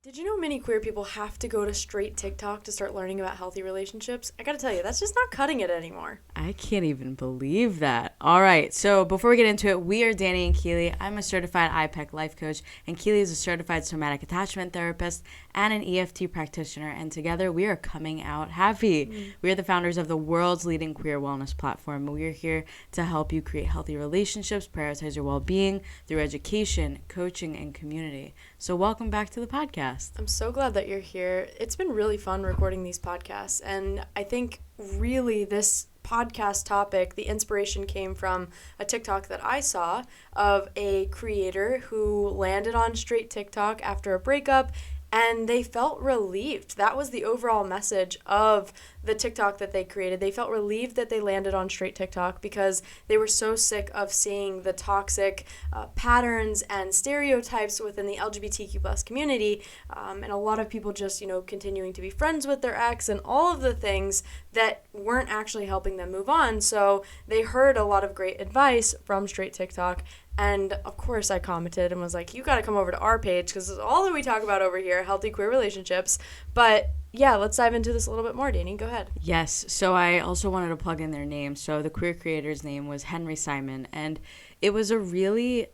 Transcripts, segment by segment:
Did you know many queer people have to go to straight TikTok to start learning about healthy relationships? I gotta tell you, that's just not cutting it anymore. I can't even believe that. All right, so before we get into it, we are Dani and Keely. I'm a certified IPEC life coach, and Keely is a certified somatic attachment therapist and an EFT practitioner, and together we are coming out happy. We are the founders of the world's leading queer wellness platform. We are here to help you create healthy relationships, prioritize your well-being through education, coaching, and community. So welcome back to the podcast. I'm so glad that you're here. It's been really fun recording these podcasts, and I think really this podcast topic, the inspiration came from a TikTok that I saw of a creator who landed on straight TikTok after a breakup, and they felt relieved. That was the overall message of the TikTok that they created. They felt relieved that they landed on straight TikTok because they were so sick of seeing the toxic patterns and stereotypes within the LGBTQ plus community, and a lot of people just, continuing to be friends with their ex and all of the things that weren't actually helping them move on. So they heard a lot of great advice from straight TikTok. And of course, I commented and was like, you got to come over to our page because this is all that we talk about over here, healthy queer relationships. But yeah, let's dive into this a little bit more, Dani. Go ahead. Yes, so I also wanted to plug in their name. So the queer creator's name was Henry Simon, and it was a really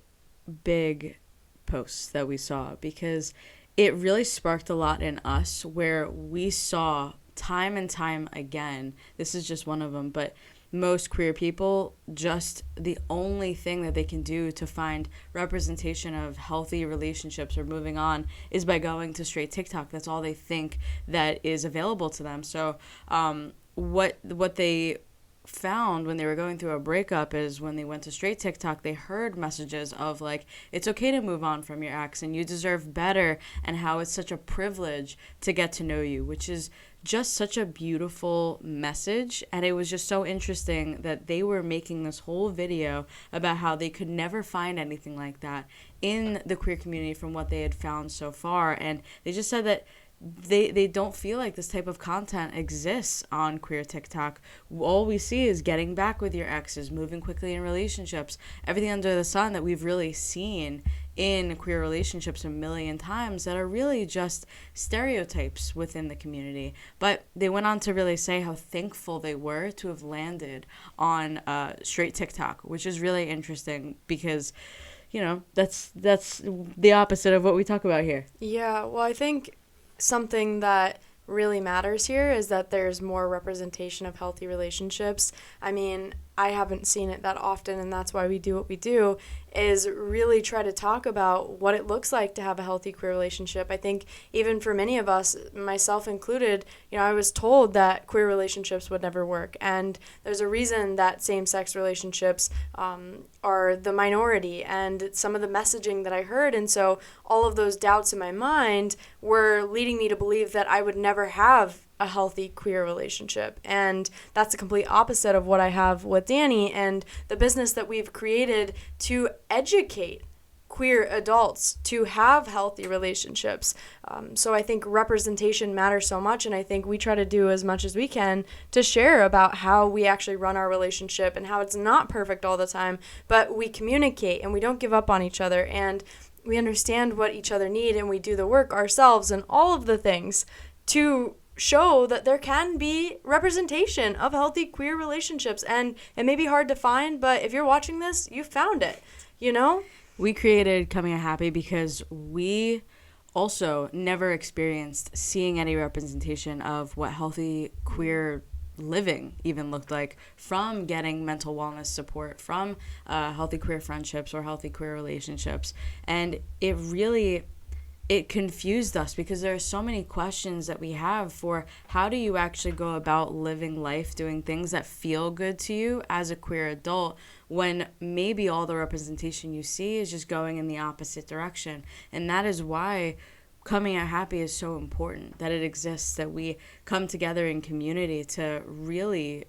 big post that we saw because it really sparked a lot in us where we saw time and time again, this is just one of them, but most queer people, just the only thing that they can do to find representation of healthy relationships or moving on is by going to straight TikTok. That's all they think that is available to them. So what they found when they were going through a breakup is when they went to straight TikTok, they heard messages of like, it's okay to move on from your ex and you deserve better, and how it's such a privilege to get to know you, which is just such a beautiful message. And it was just so interesting that they were making this whole video about how they could never find anything like that in the queer community from what they had found so far. And they just said that they don't feel like this type of content exists on queer TikTok. All we see is getting back with your exes, moving quickly in relationships, everything under the sun that we've really seen in queer relationships a million times that are really just stereotypes within the community. But they went on to really say how thankful they were to have landed on straight TikTok, which is really interesting because that's the opposite of what we talk about here. Yeah, well, I think something that really matters here is that there's more representation of healthy relationships. I mean, I haven't seen it that often, and that's why we do what we do, is really try to talk about what it looks like to have a healthy queer relationship. I think even for many of us, myself included, I was told that queer relationships would never work, and there's a reason that same-sex relationships are the minority, and some of the messaging that I heard, and so all of those doubts in my mind were leading me to believe that I would never have a healthy queer relationship. And that's the complete opposite of what I have with Dani and the business that we've created to educate queer adults to have healthy relationships. So I think representation matters so much, and I think we try to do as much as we can to share about how we actually run our relationship and how it's not perfect all the time, but we communicate and we don't give up on each other, and we understand what each other need, and we do the work ourselves and all of the things to show that there can be representation of healthy queer relationships. And it may be hard to find, but if you're watching this, you found it, We created Coming Out Happy because we also never experienced seeing any representation of what healthy queer living even looked like, from getting mental wellness support, from healthy queer friendships or healthy queer relationships. And it confused us because there are so many questions that we have for how do you actually go about living life, doing things that feel good to you as a queer adult, when maybe all the representation you see is just going in the opposite direction. And that is why Coming Out Happy is so important, that it exists, that we come together in community to really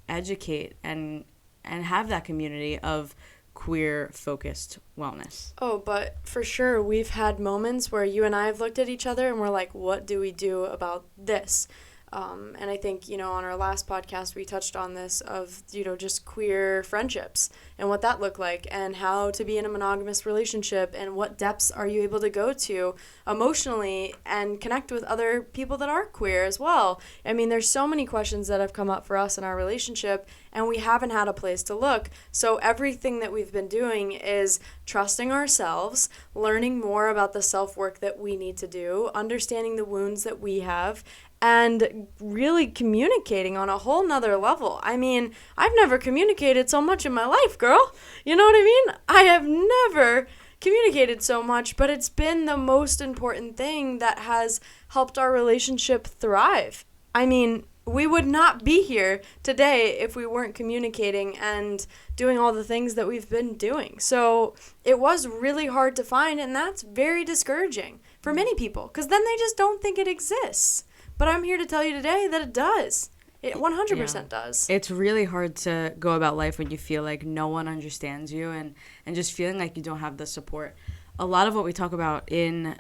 educate and have that community of queer-focused wellness. Oh, but for sure, we've had moments where you and I have looked at each other and we're like, what do we do about this? And I think, on our last podcast, we touched on this of, just queer friendships and what that looked like and how to be in a monogamous relationship and what depths are you able to go to emotionally and connect with other people that are queer as well. I mean, there's so many questions that have come up for us in our relationship and we haven't had a place to look. So everything that we've been doing is trusting ourselves, learning more about the self-work that we need to do, understanding the wounds that we have, and really communicating on a whole nother level. I mean, I've never communicated so much in my life, girl. You know what I mean? I have never communicated so much, but it's been the most important thing that has helped our relationship thrive. I mean, we would not be here today if we weren't communicating and doing all the things that we've been doing. So it was really hard to find, and that's very discouraging for many people because then they just don't think it exists. But I'm here to tell you today that it does. It 100% does. It's really hard to go about life when you feel like no one understands you and just feeling like you don't have the support. A lot of what we talk about in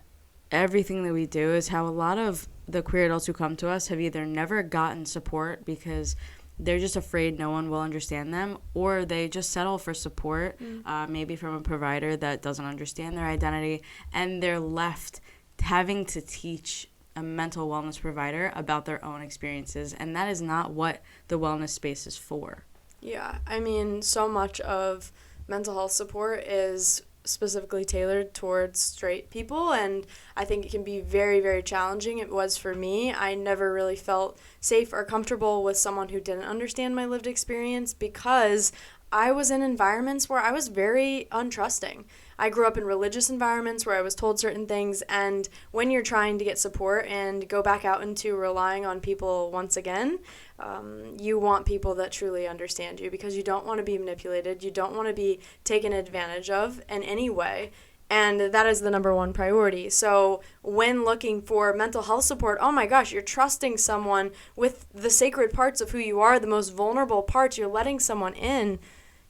everything that we do is how a lot of the queer adults who come to us have either never gotten support because they're just afraid no one will understand them, or they just settle for support, maybe from a provider that doesn't understand their identity, and they're left having to teach a mental wellness provider about their own experiences, and that is not what the wellness space is for. Yeah, I mean, so much of mental health support is specifically tailored towards straight people, and I think it can be very, very challenging. It was for me. I never really felt safe or comfortable with someone who didn't understand my lived experience because I was in environments where I was very untrusting. I grew up in religious environments where I was told certain things, and when you're trying to get support and go back out into relying on people once again, you want people that truly understand you because you don't want to be manipulated. You don't want to be taken advantage of in any way. And that is the number one priority. So when looking for mental health support, oh my gosh, you're trusting someone with the sacred parts of who you are, the most vulnerable parts. You're letting someone in.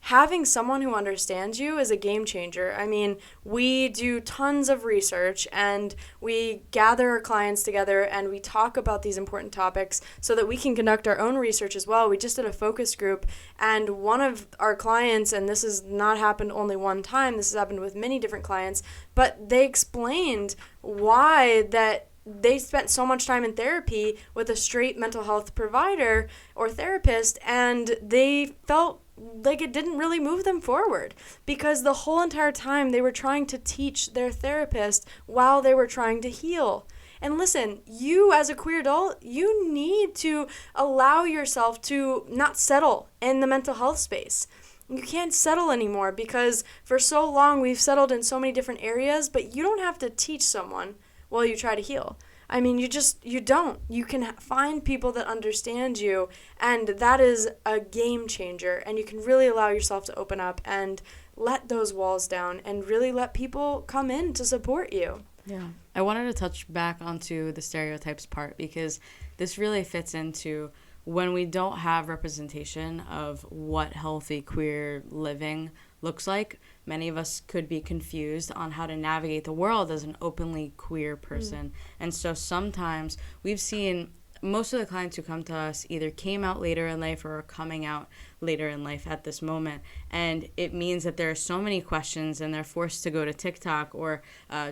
Having someone who understands you is a game changer. I mean, we do tons of research and we gather our clients together and we talk about these important topics so that we can conduct our own research as well. We just did a focus group, and one of our clients, and this has not happened only one time, this has happened with many different clients, but they explained why that they spent so much time in therapy with a straight mental health provider or therapist, and they felt like it didn't really move them forward because the whole entire time they were trying to teach their therapist while they were trying to heal. And listen, you as a queer adult, you need to allow yourself to not settle in the mental health space. You can't settle anymore because for so long we've settled in so many different areas, but you don't have to teach someone while you try to heal. I mean, you don't. You can find people that understand you, and that is a game changer, and you can really allow yourself to open up and let those walls down and really let people come in to support you. Yeah. I wanted to touch back onto the stereotypes part because this really fits into when we don't have representation of what healthy queer living looks like. Many of us could be confused on how to navigate the world as an openly queer person. And so sometimes we've seen most of the clients who come to us either came out later in life or are coming out later in life at this moment. And it means that there are so many questions and they're forced to go to TikTok or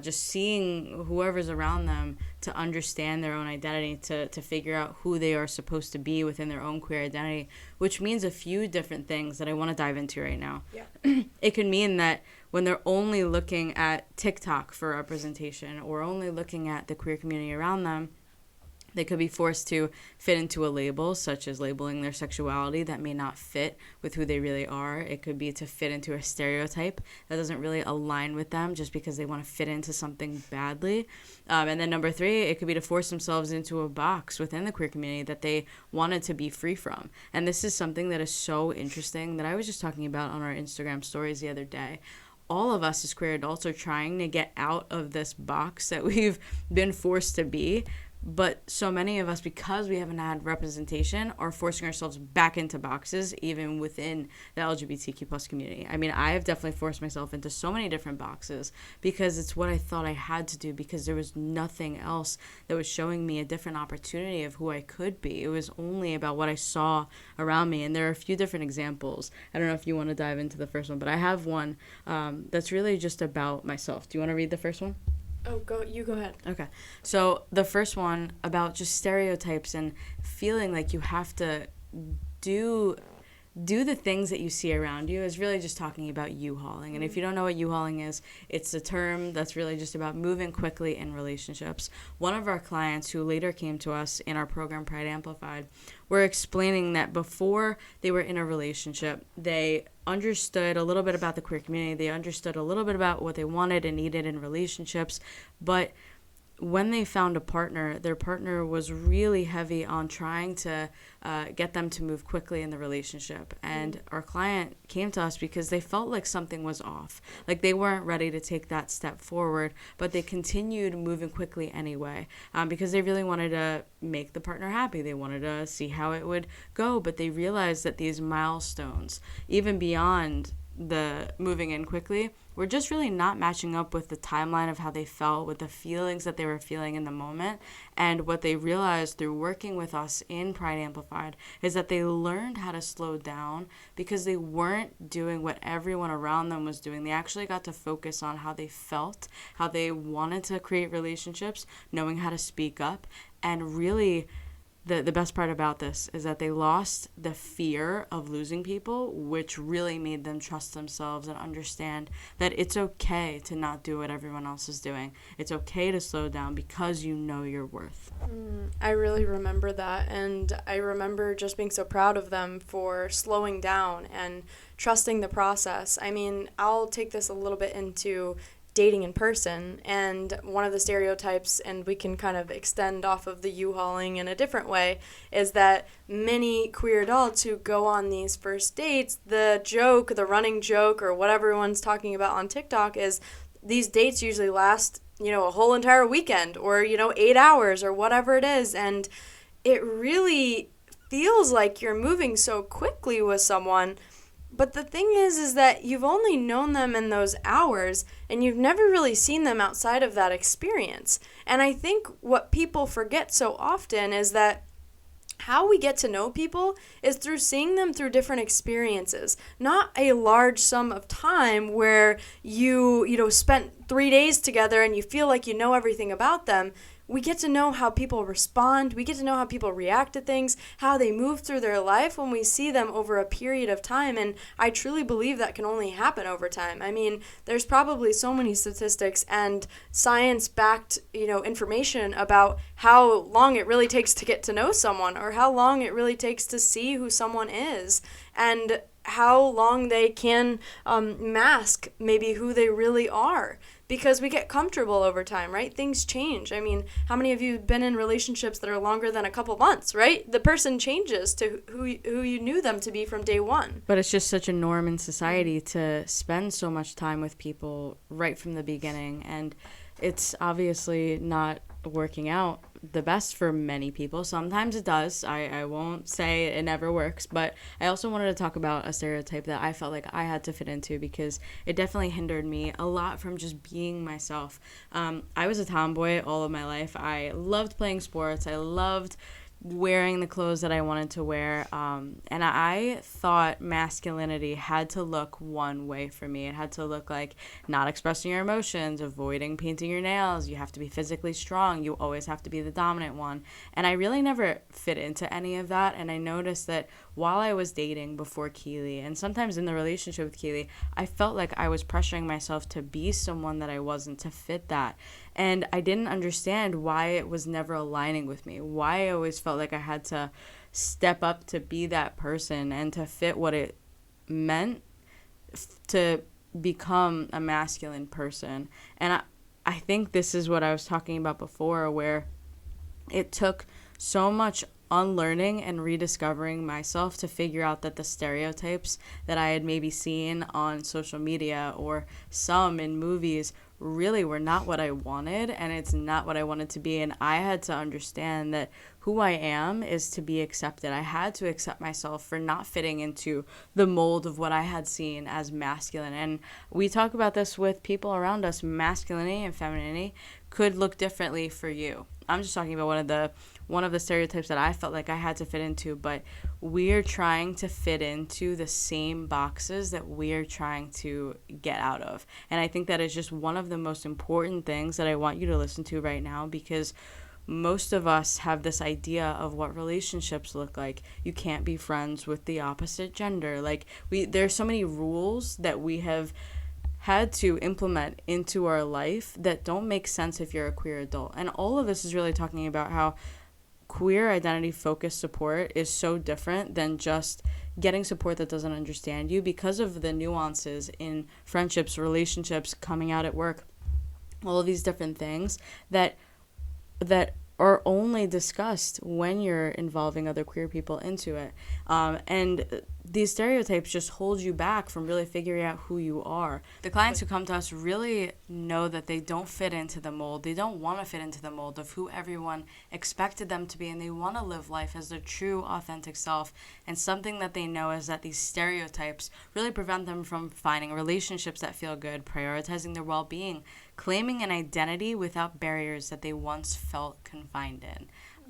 just seeing whoever's around them to understand their own identity, to figure out who they are supposed to be within their own queer identity, which means a few different things that I want to dive into right now. Yeah. It could mean that when they're only looking at TikTok for representation or only looking at the queer community around them, they could be forced to fit into a label, such as labeling their sexuality that may not fit with who they really are. It could be to fit into a stereotype that doesn't really align with them just because they want to fit into something badly. And then number 3, it could be to force themselves into a box within the queer community that they wanted to be free from. And this is something that is so interesting that I was just talking about on our Instagram stories the other day. All of us as queer adults are trying to get out of this box that we've been forced to be, But so many of us, because we haven't had representation, are forcing ourselves back into boxes, even within the LGBTQ plus community. I mean, I have definitely forced myself into so many different boxes because it's what I thought I had to do, because there was nothing else that was showing me a different opportunity of who I could be. It was only about what I saw around me. And there are a few different examples. I don't know if you want to dive into the first one, but I have one that's really just about myself. Do you want to read the first one? Oh, you go ahead. Okay. So the first one about just stereotypes and feeling like you have to do the things that you see around you is really just talking about U-hauling. And if you don't know what U-hauling is, it's a term that's really just about moving quickly in relationships. One of our clients who later came to us in our program Pride Amplified were explaining that before they were in a relationship, they understood a little bit about the queer community. They understood a little bit about what they wanted and needed in relationships, but when they found a partner, their partner was really heavy on trying to get them to move quickly in the relationship. And our client came to us because they felt like something was off. Like they weren't ready to take that step forward, but they continued moving quickly anyway because they really wanted to make the partner happy. They wanted to see how it would go, but they realized that these milestones, even beyond the moving in quickly, were just really not matching up with the timeline of how they felt, with the feelings that they were feeling in the moment. And what they realized through working with us in Pride Amplified is that they learned how to slow down because they weren't doing what everyone around them was doing. They actually got to focus on how they felt, how they wanted to create relationships, knowing how to speak up, and really the best part about this is that they lost the fear of losing people, which really made them trust themselves and understand that it's okay to not do what everyone else is doing. It's okay to slow down because you know your worth. I really remember that, and I remember just being so proud of them for slowing down and trusting the process. I mean, I'll take this a little bit into dating in person, and one of the stereotypes, and we can kind of extend off of the U-hauling in a different way, is that many queer adults who go on these first dates, the running joke, or what everyone's talking about on TikTok is these dates usually last, a whole entire weekend, or, 8 hours, or whatever it is, and it really feels like you're moving so quickly with someone. But the thing is that you've only known them in those hours, and you've never really seen them outside of that experience. And I think what people forget so often is that how we get to know people is through seeing them through different experiences, not a large sum of time where you spent 3 days together and you feel like you know everything about them. We get to know how people respond. We get to know how people react to things, how they move through their life when we see them over a period of time. And I truly believe that can only happen over time. I mean, there's probably so many statistics and science-backed, information about how long it really takes to get to know someone, or how long it really takes to see who someone is, and how long they can mask maybe who they really are. Because we get comfortable over time, right? Things change. I mean, how many of you have been in relationships that are longer than a couple months, right? The person changes to who you knew them to be from day one. But it's just such a norm in society to spend so much time with people right from the beginning. And it's obviously not working out the best for many people. Sometimes it does. I won't say it never works, but I also wanted to talk about a stereotype that I felt like I had to fit into because it definitely hindered me a lot from just being myself. I was a tomboy all of my life. I loved playing sports. I loved wearing the clothes that I wanted to wear, and I thought masculinity had to look one way for me. It had to look like not expressing your emotions, avoiding painting your nails. You have to be physically strong. You always have to be the dominant one. And I really never fit into any of that. And I noticed that while I was dating before Keely, and sometimes in the relationship with Keely, I felt like I was pressuring myself to be someone that I wasn't, to fit that. And I didn't understand why it was never aligning with me, why I always felt like I had to step up to be that person and to fit what it meant to become a masculine person. And I think this is what I was talking about before, where it took so much unlearning and rediscovering myself to figure out that the stereotypes that I had maybe seen on social media or some in movies really were not what I wanted, and it's not what I wanted to be. And I had to understand that who I am is to be accepted. I had to accept myself for not fitting into the mold of what I had seen as masculine. And we talk about this with people around us. Masculinity and femininity could look differently for you. I'm just talking about one of the stereotypes that I felt like I had to fit into, but we're trying to fit into the same boxes that we're trying to get out of. And I think that is just one of the most important things that I want you to listen to right now, because most of us have this idea of what relationships look like. You can't be friends with the opposite gender. Like, there's so many rules that we have had to implement into our life that don't make sense if you're a queer adult. And all of this is really talking about how queer identity focused support is so different than just getting support that doesn't understand you, because of the nuances in friendships, relationships, coming out at work, all of these different things that are only discussed when you're involving other queer people into it. And these stereotypes just hold you back from really figuring out who you are. The clients who come to us really know that they don't fit into the mold. They don't want to fit into the mold of who everyone expected them to be, and they want to live life as their true, authentic self. And something that they know is that these stereotypes really prevent them from finding relationships that feel good, prioritizing their well-being, claiming an identity without barriers that they once felt confined in.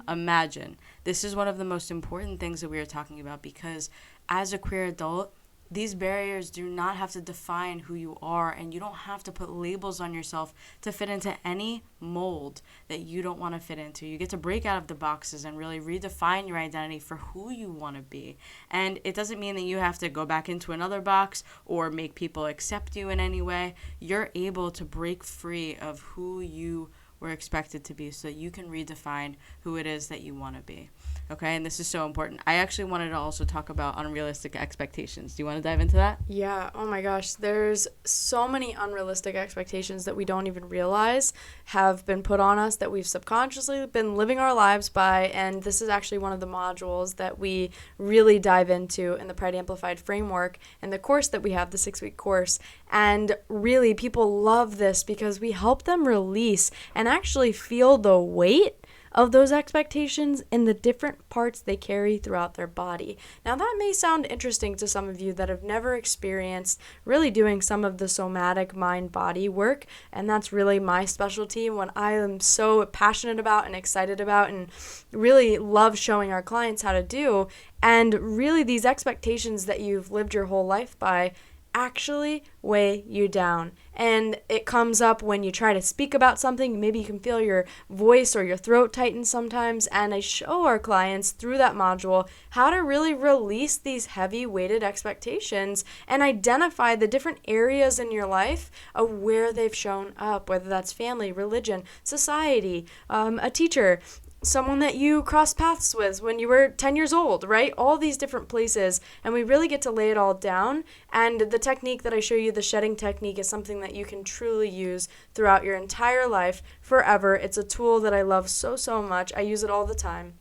Imagine, this is one of the most important things that we are talking about, because as a queer adult, these barriers do not have to define who you are, and you don't have to put labels on yourself to fit into any mold that you don't want to fit into. You get to break out of the boxes and really redefine your identity for who you want to be. And it doesn't mean that you have to go back into another box or make people accept you in any way. You're able to break free of who you were expected to be so that you can redefine who it is that you want to be. Okay, and this is so important. I actually wanted to also talk about unrealistic expectations. Do you want to dive into that? Yeah, oh my gosh, there's so many unrealistic expectations that we don't even realize have been put on us, that we've subconsciously been living our lives by, and this is actually one of the modules that we really dive into in the Pride Amplified framework and the course that we have, the 6-week course. And really, people love this because we help them release and actually feel the weight of those expectations in the different parts they carry throughout their body. Now, that may sound interesting to some of you that have never experienced really doing some of the somatic mind-body work, and that's really my specialty, what I am so passionate about and excited about and really love showing our clients how to do. And really, these expectations that you've lived your whole life by actually weigh you down. And it comes up when you try to speak about something. Maybe you can feel your voice or your throat tighten sometimes. And I show our clients through that module how to really release these heavy weighted expectations and identify the different areas in your life of where they've shown up, whether that's family, religion, society, a teacher, someone that you crossed paths with when you were 10 years old, right? All these different places, and we really get to lay it all down. And the technique that I show you, the shedding technique, is something that you can truly use throughout your entire life, forever. It's a tool that I love so, so much. I use it all the time.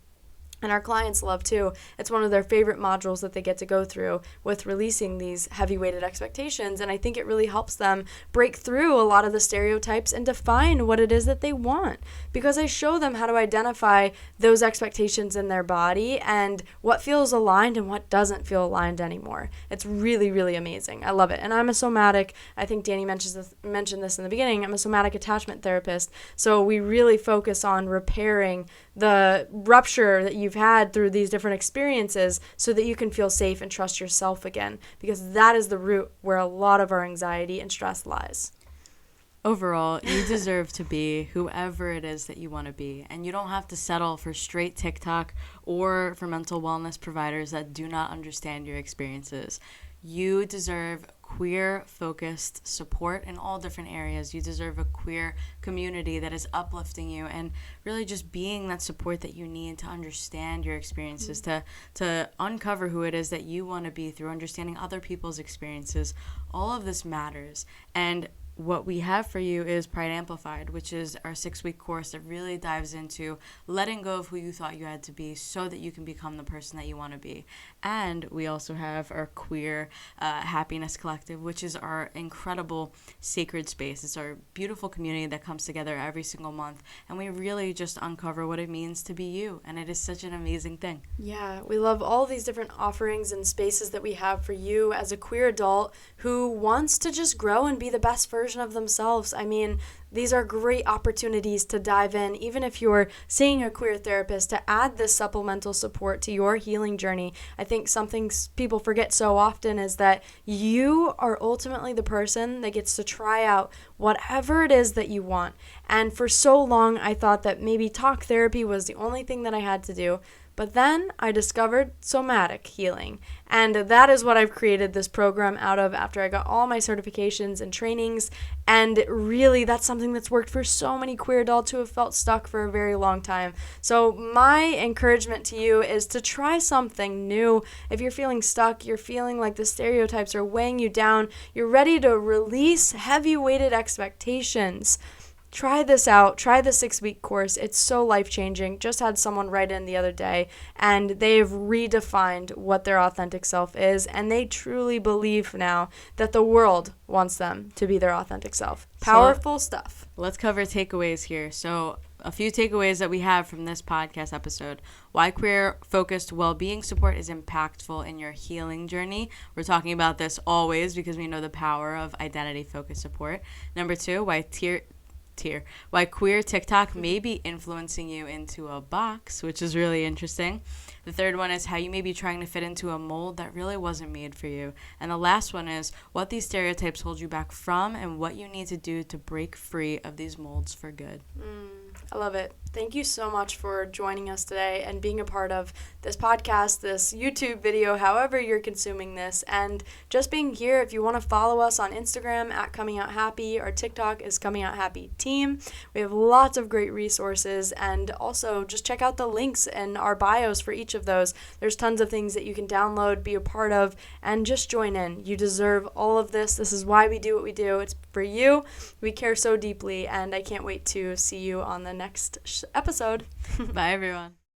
And our clients love too. It's one of their favorite modules that they get to go through with releasing these heavy-weighted expectations. And I think it really helps them break through a lot of the stereotypes and define what it is that they want. Because I show them how to identify those expectations in their body and what feels aligned and what doesn't feel aligned anymore. It's really, really amazing. I love it. And I'm a somatic, I think Dani mentioned this in the beginning, I'm a somatic attachment therapist. So we really focus on repairing the rupture that you've had through these different experiences so that you can feel safe and trust yourself again, because that is the root where a lot of our anxiety and stress lies. Overall, you deserve to be whoever it is that you want to be, and you don't have to settle for straight TikTok or for mental wellness providers that do not understand your experiences. You deserve queer-focused support in all different areas. You deserve a queer community that is uplifting you and really just being that support that you need to understand your experiences, to uncover who it is that you want to be through understanding other people's experiences. All of this matters. And what we have for you is Pride Amplified, which is our 6-week course that really dives into letting go of who you thought you had to be so that you can become the person that you want to be. And we also have our Queer Happiness Collective, which is our incredible sacred space. It's our beautiful community that comes together every single month, and we really just uncover what it means to be you, and it is such an amazing thing. Yeah, we love all these different offerings and spaces that we have for you as a queer adult who wants to just grow and be the best version of themselves. I mean, these are great opportunities to dive in, even if you're seeing a queer therapist, to add this supplemental support to your healing journey. I think something people forget so often is that you are ultimately the person that gets to try out whatever it is that you want. And for so long, I thought that maybe talk therapy was the only thing that I had to do. But then I discovered somatic healing, and that is what I've created this program out of after I got all my certifications and trainings, and really that's something that's worked for so many queer adults who have felt stuck for a very long time. So my encouragement to you is to try something new. If you're feeling stuck, you're feeling like the stereotypes are weighing you down, you're ready to release heavy-weighted expectations, try this out. Try the 6-week course. It's so life-changing. Just had someone write in the other day, and they've redefined what their authentic self is, and they truly believe now that the world wants them to be their authentic self. Powerful stuff. Let's cover takeaways here. So a few takeaways that we have from this podcast episode. Why queer-focused well-being support is impactful in your healing journey. We're talking about this always because we know the power of identity-focused support. Number 2, why queer TikTok may be influencing you into a box, which is really interesting. The third one is how you may be trying to fit into a mold that really wasn't made for you. And the last one is what these stereotypes hold you back from and what you need to do to break free of these molds for good. I love it. Thank you so much for joining us today and being a part of this podcast, this YouTube video, however you're consuming this, and just being here. If you want to follow us on Instagram at Coming Out Happy, our TikTok is Coming Out Happy Team. We have lots of great resources, and also just check out the links in our bios for each of those. There's tons of things that you can download, be a part of, and just join in. You deserve all of this. This is why we do what we do. It's for you. We care so deeply, and I can't wait to see you on the next episode. Bye, everyone.